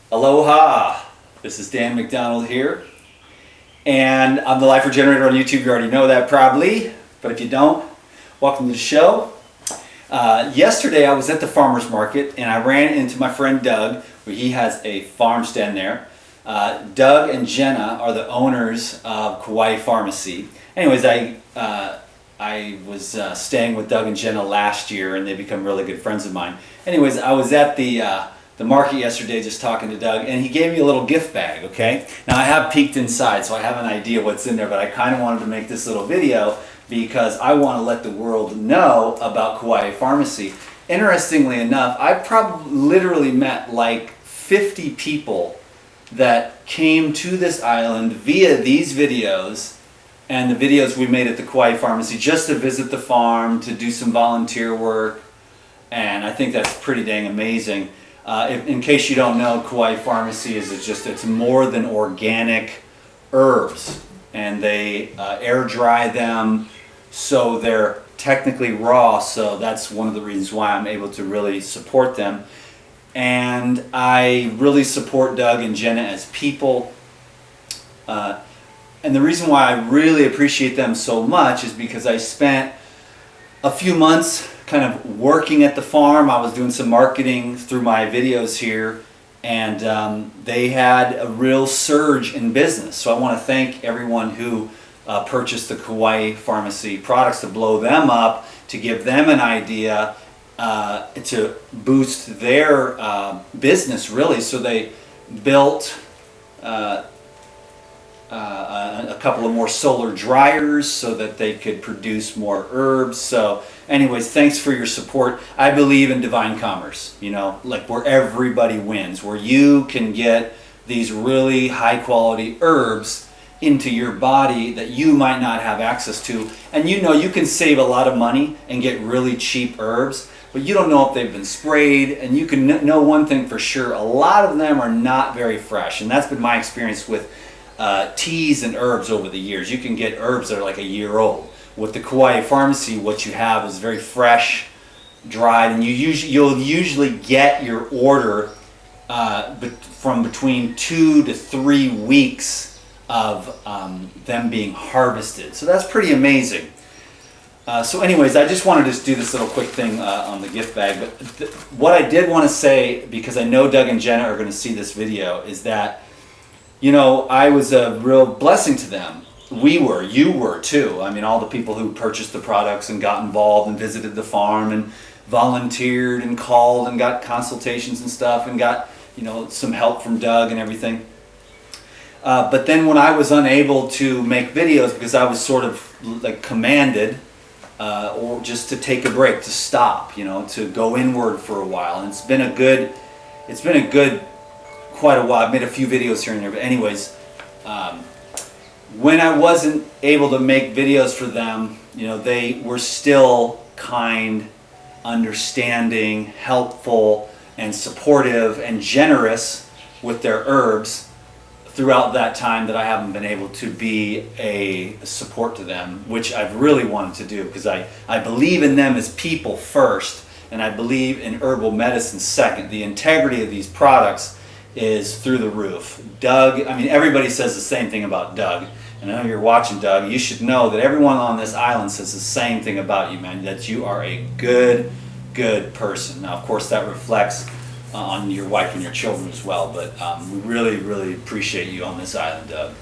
Aloha! This is Dan McDonald here, and I'm the Life Regenerator on YouTube. You already know that probably, but if you don't, welcome to the show. Yesterday I was at the farmer's market and I ran into my friend Doug, where he has a farm stand there. Doug and Jenna are the owners of Kawaii Pharmacy. Anyways, I was staying with Doug and Jenna last year, and they become really good friends of mine. Anyways, I was at the market yesterday just talking to Doug, and he gave me a little gift bag, okay? Now I have peeked inside, so I have an idea what's in there, but I kind of wanted to make this little video because I want to let the world know about Kawaii Pharmacy. Interestingly enough, I probably literally met like 50 people that came to this island via these videos and the videos we made at the Kawaii Pharmacy just to visit the farm, to do some volunteer work, and I think that's pretty dang amazing. In case you don't know, Kawaii Pharmacy it's more than organic herbs, and they air dry them so they're technically raw, so that's one of the reasons why I'm able to really support them. And I really support Doug and Jenna as people. And the reason why I really appreciate them so much is because I spent a few months kind of working at the farm. I was doing some marketing through my videos here, and they had a real surge in business. So I want to thank everyone who purchased the Kawaii Pharmacy products to blow them up, to give them an idea, to boost their business really. So they built a couple of more solar dryers so that they could produce more herbs. So anyways, thanks for your support. I believe in divine commerce, you know, like where everybody wins, where you can get these really high quality herbs into your body that you might not have access to. And you know, you can save a lot of money and get really cheap herbs, but you don't know if they've been sprayed. And you can know one thing for sure, a lot of them are not very fresh. And that's been my experience with teas and herbs over the years. You can get herbs that are like a year old. With the Kawaii Pharmacy, what you have is very fresh, dried, and you'll usually get your order from between 2 to 3 weeks of them being harvested. So that's pretty amazing. So anyways, I just wanted to do this little quick thing on the gift bag. But what I did want to say, because I know Doug and Jenna are going to see this video, is that, you know, I was a real blessing to them. You were too. I mean, all the people who purchased the products and got involved and visited the farm and volunteered and called and got consultations and stuff and got, you know, some help from Doug and everything. But then when I was unable to make videos because I was sort of like commanded, or just to take a break, to stop, you know, to go inward for a while. And it's been a good quite a while. I've made a few videos here and there, but anyways, when I wasn't able to make videos for them, you know, they were still kind, understanding, helpful, and supportive and generous with their herbs throughout that time that I haven't been able to be a support to them, which I've really wanted to do, because I believe in them as people first, and I believe in herbal medicine second. The integrity of these products is through the roof. Doug, I mean, everybody says the same thing about Doug, and I know you're watching, Doug. You should know that everyone on this island says the same thing about you, man, that you are a good person. Now, of course, that reflects on your wife and your children as well, but we really appreciate you on this island, Doug.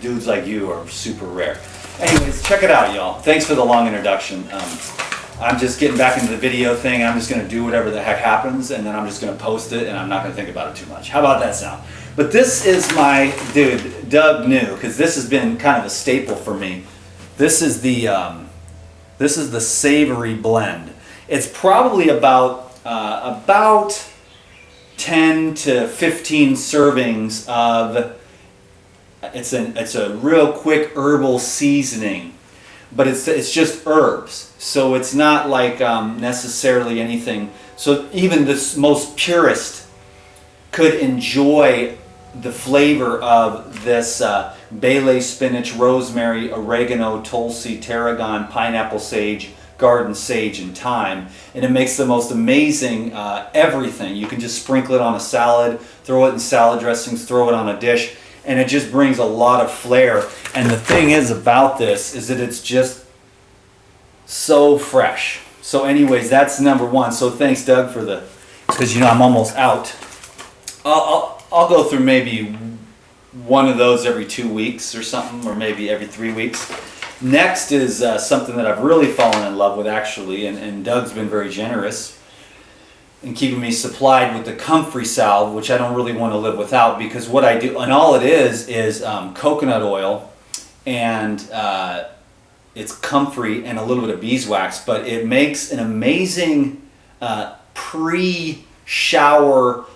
Dudes like you are super rare. Anyways, check it out, y'all. Thanks for the long introduction. I'm just getting back into the video thing. I'm just going to do whatever the heck happens, and then I'm just going to post it, and I'm not going to think about it too much. How about that sound? But this is my, dude, Doug knew, because this has been kind of a staple for me. This is the savory blend. It's probably about 10 to 15 servings of, it's a real quick herbal seasoning, but it's just herbs, so it's not like necessarily anything. So even the most purist could enjoy the flavor of this baile spinach, rosemary, oregano, tulsi, tarragon, pineapple sage, garden sage and thyme, and it makes the most amazing everything. You can just sprinkle it on a salad, throw it in salad dressings, throw it on a dish, and it just brings a lot of flair. And the thing is about this is that it's just so fresh. So anyways, that's number one. So thanks, Doug, for the, because I'm almost out. I'll go through maybe one of those every 2 weeks or something, or maybe every 3 weeks. Next is something that I've really fallen in love with, actually, and Doug's been very generous in keeping me supplied with the comfrey salve, which I don't really want to live without, because what I do, and all it is coconut oil, and it's comfrey and a little bit of beeswax, but it makes an amazing pre-shower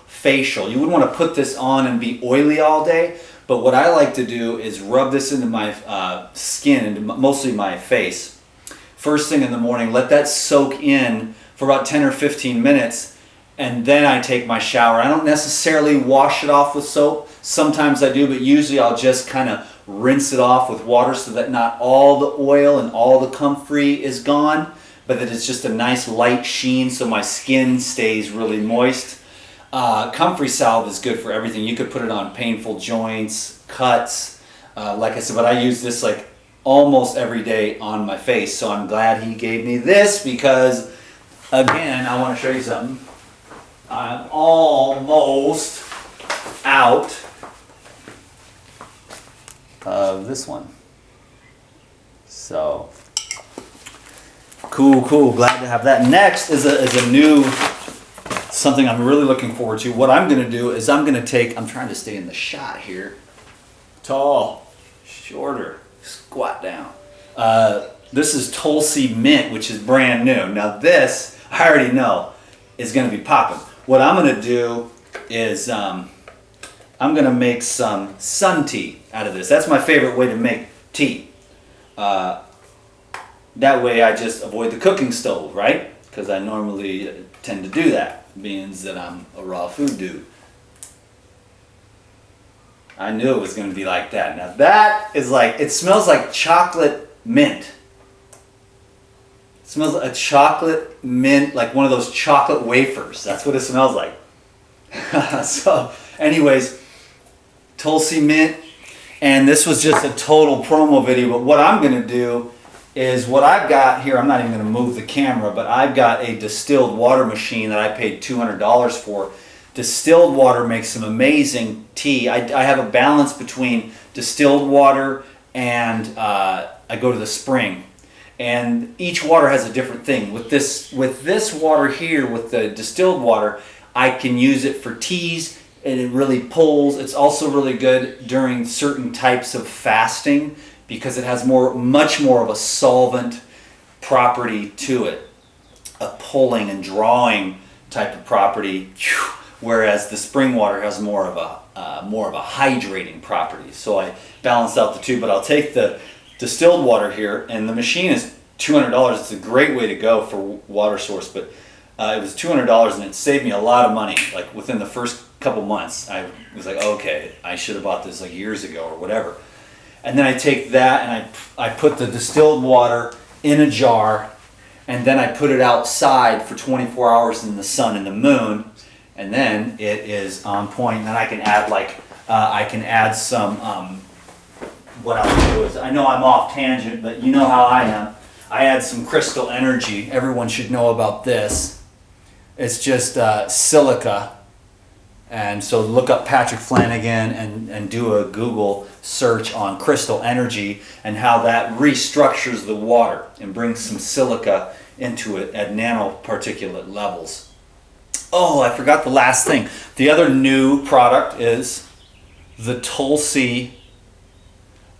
facial. You wouldn't want to put this on and be oily all day, but what I like to do is rub this into my skin, into mostly my face. First thing in the morning, let that soak in for about 10 or 15 minutes, and then I take my shower. I don't necessarily wash it off with soap. Sometimes I do, but usually I'll just kind of rinse it off with water so that not all the oil and all the comfrey is gone, but that it's just a nice light sheen so my skin stays really moist. Comfrey salve is good for everything. You could put it on painful joints, cuts, like I said, but I use this like almost every day on my face. So I'm glad he gave me this, because again, I want to show you something. I'm almost out of this one. So cool. Glad to have that. Next is a new, something I'm really looking forward to. What I'm going to do is I'm trying to stay in the shot here. Tall, shorter, squat down. This is Tulsi Mint, which is brand new. Now this, I already know, is going to be popping. What I'm going to do is I'm going to make some sun tea out of this. That's my favorite way to make tea. That way I just avoid the cooking stove, right? Because I normally tend to do that, being that I'm a raw food dude. I knew it was going to be like that. Now that is like, it smells like chocolate mint. It smells like a chocolate mint, like one of those chocolate wafers. That's what it smells like. So anyways, Tulsi Mint, and this was just a total promo video, but what I'm going to do is what I've got here, I'm not even going to move the camera, but I've got a distilled water machine that I paid $200 for. Distilled water makes some amazing tea. I have a balance between distilled water and I go to the spring. And each water has a different thing. With this water here, with the distilled water, I can use it for teas, and it really pulls. It's also really good during certain types of fasting because it has much more of a solvent property to it, a pulling and drawing type of property, whereas the spring water has more of a hydrating property. So I balance out the two, but I'll take the distilled water here, and the machine is $200. It's a great way to go for water source, but it was $200 and it saved me a lot of money. Like within the first couple months, I was like, okay, I should have bought this like years ago or whatever. And then I take that and I put the distilled water in a jar, and then I put it outside for 24 hours in the sun and the moon, and then it is on point. And then I can add some. What I'll do is, I know I'm off tangent, but you know how I am. I add some Crystal Energy. Everyone should know about this. It's just silica. And so look up Patrick Flanagan and do a Google search on Crystal Energy and how that restructures the water and brings some silica into it at nanoparticulate levels. Oh, I forgot the last thing. The other new product is the Tulsi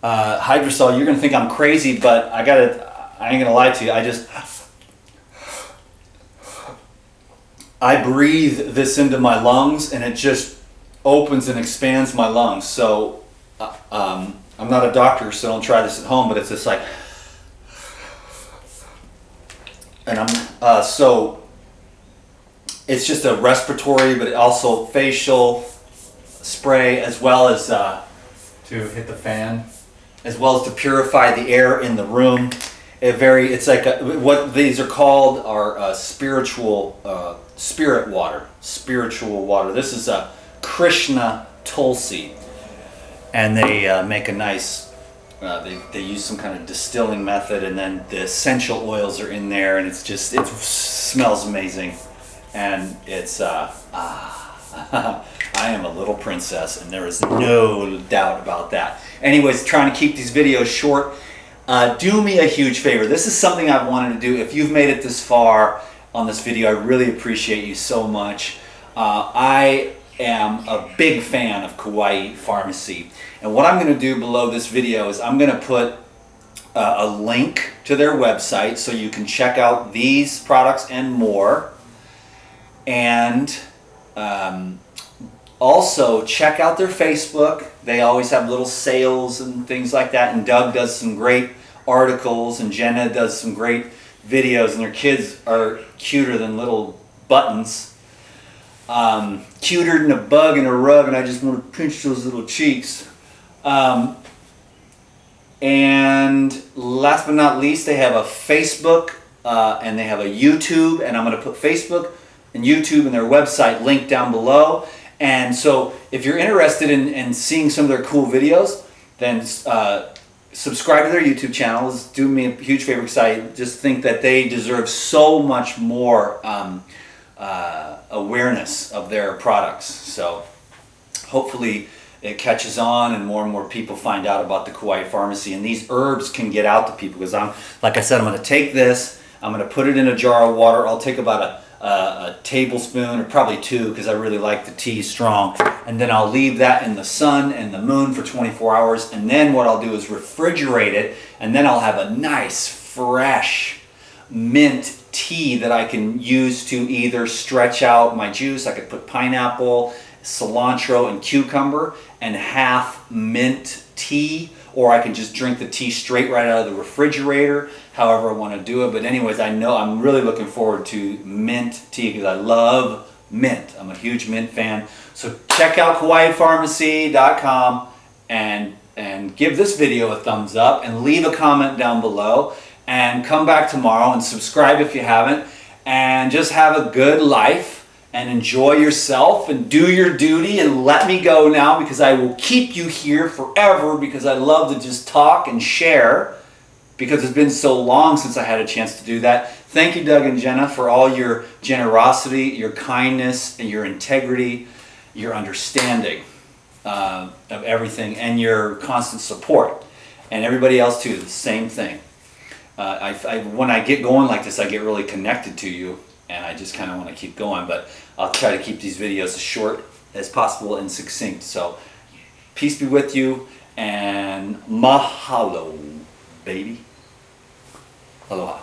hydrosol. You're gonna think I'm crazy, but I ain't gonna lie to you. I breathe this into my lungs, and it just opens and expands my lungs. So I'm not a doctor, so don't try this at home. But it's just like, and so it's just a respiratory, but also facial spray, as well as to hit the fan, as well as to purify the air in the room. It's like what these are called are spiritual spirit water. Spiritual water. This is a Krishna Tulsi, and they make a nice. They use some kind of distilling method, and then the essential oils are in there, and it smells amazing, and it's I am a little princess, and there is no doubt about that. Anyways, trying to keep these videos short. Do me a huge favor. This is something I've wanted to do. If you've made it this far on this video, I really appreciate you so much. I am a big fan of Kawaii Pharmacy. And what I'm going to do below this video is I'm going to put a link to their website so you can check out these products and more. And also check out their Facebook. They always have little sales and things like that. And Doug does some great articles, and Jenna does some great videos, and their kids are cuter than little buttons. Cuter than a bug in a rug, and I just want to pinch those little cheeks. And last but not least, they have a Facebook and they have a YouTube, and I'm going to put Facebook and YouTube and their website linked down below. And so if you're interested in seeing some of their cool videos, then subscribe to their YouTube channels. Do me a huge favor, because I just think that they deserve so much more awareness of their products. So hopefully it catches on and more people find out about the Kawaii Pharmacy, and these herbs can get out to people. Because like I said, I'm going to take this, I'm going to put it in a jar of water. I'll take about a tablespoon, or probably two, because I really like the tea strong, and then I'll leave that in the sun and the moon for 24 hours, and then what I'll do is refrigerate it, and then I'll have a nice fresh mint tea that I can use to either stretch out my juice. I could put pineapple, cilantro, and cucumber and half mint tea, or I can just drink the tea straight right out of the refrigerator, however I want to do it. But anyways, I know I'm really looking forward to mint tea because I love mint. I'm a huge mint fan. So check out KawaiiPharmacy.com and give this video a thumbs up and leave a comment down below, and come back tomorrow and subscribe if you haven't, and just have a good life and enjoy yourself and do your duty, and let me go now, because I will keep you here forever, because I love to just talk and share, because it's been so long since I had a chance to do that. Thank you, Doug and Jenna, for all your generosity, your kindness, and your integrity, your understanding of everything, and your constant support. And everybody else too, the same thing. When I get going like this, I get really connected to you, and I just kind of want to keep going, but I'll try to keep these videos as short as possible and succinct. So peace be with you, and mahalo, baby. Aloha.